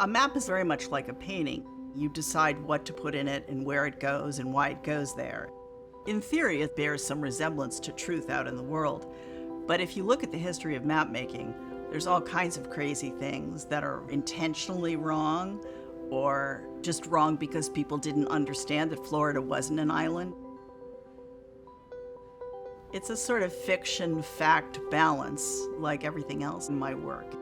A map is very much like a painting. You decide what to put in it and where it goes and why it goes there. In theory, it bears some resemblance to truth out in the world. But if you look at the history of map making, there's all kinds of crazy things that are intentionally wrong or just wrong because people didn't understand that Florida wasn't an island. It's a sort of fiction-fact balance, like everything else in my work.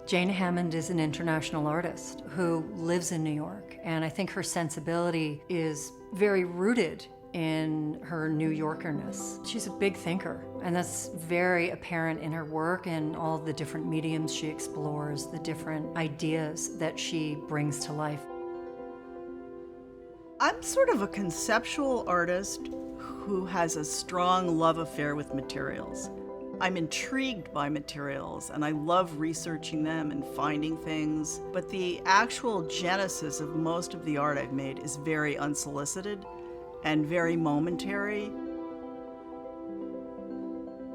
Jaina Hammond is an international artist who lives in New York, and I think her sensibility is very rooted in her New Yorkerness. She's a big thinker, and that's very apparent in her work and all the different mediums she explores, the different ideas that she brings to life. I'm sort of a conceptual artist who has a strong love affair with materials. I'm intrigued by materials and I love researching them and finding things, but the actual genesis of most of the art I've made is very unsolicited and very momentary.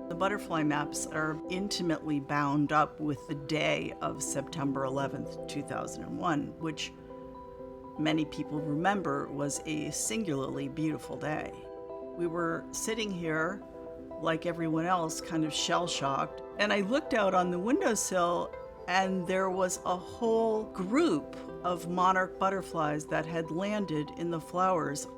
The butterfly maps are intimately bound up with the day of September 11th, 2001, which many people remember was a singularly beautiful day. We were sitting here like everyone else, kind of shell-shocked. And I looked out on the windowsill and there was a whole group of monarch butterflies that had landed in the flowers.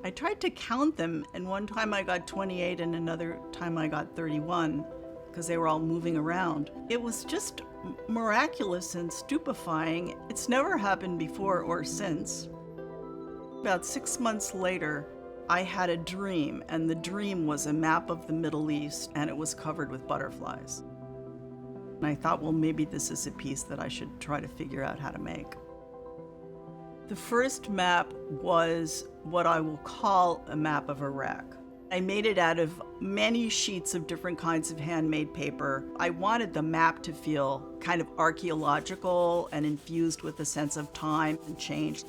I tried to count them, and one time I got 28 and another time I got 31 because they were all moving around. It was just miraculous and stupefying. It's never happened before or since. About 6 months later, I had a dream, and the dream was a map of the Middle East, and it was covered with butterflies. And I thought, well, maybe this is a piece that I should try to figure out how to make. The first map was what I will call a map of Iraq. I made it out of many sheets of different kinds of handmade paper. I wanted the map to feel kind of archaeological and infused with a sense of time and change.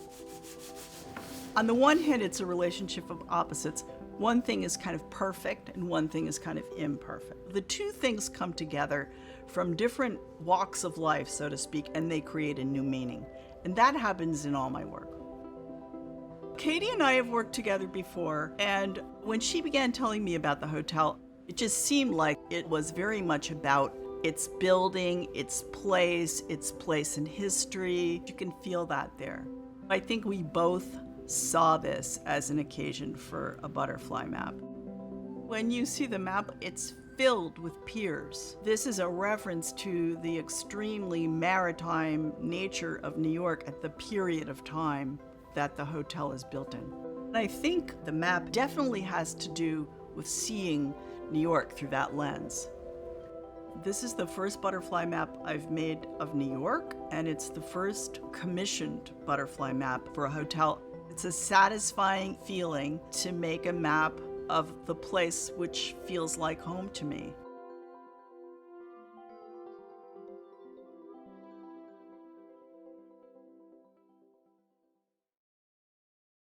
On the one hand, it's a relationship of opposites. One thing is kind of perfect and one thing is kind of imperfect. The two things come together from different walks of life, so to speak, and they create a new meaning. And that happens in all my work. Katie and I have worked together before, and when she began telling me about the hotel, it just seemed like it was very much about its building, its place in history. You can feel that there. I think we both saw this as an occasion for a butterfly map. When you see the map, it's filled with piers. This is a reference to the extremely maritime nature of New York at the period of time that the hotel is built in. And I think the map definitely has to do with seeing New York through that lens. This is the first butterfly map I've made of New York, and it's the first commissioned butterfly map for a hotel. It's a satisfying feeling to make a map of the place which feels like home to me.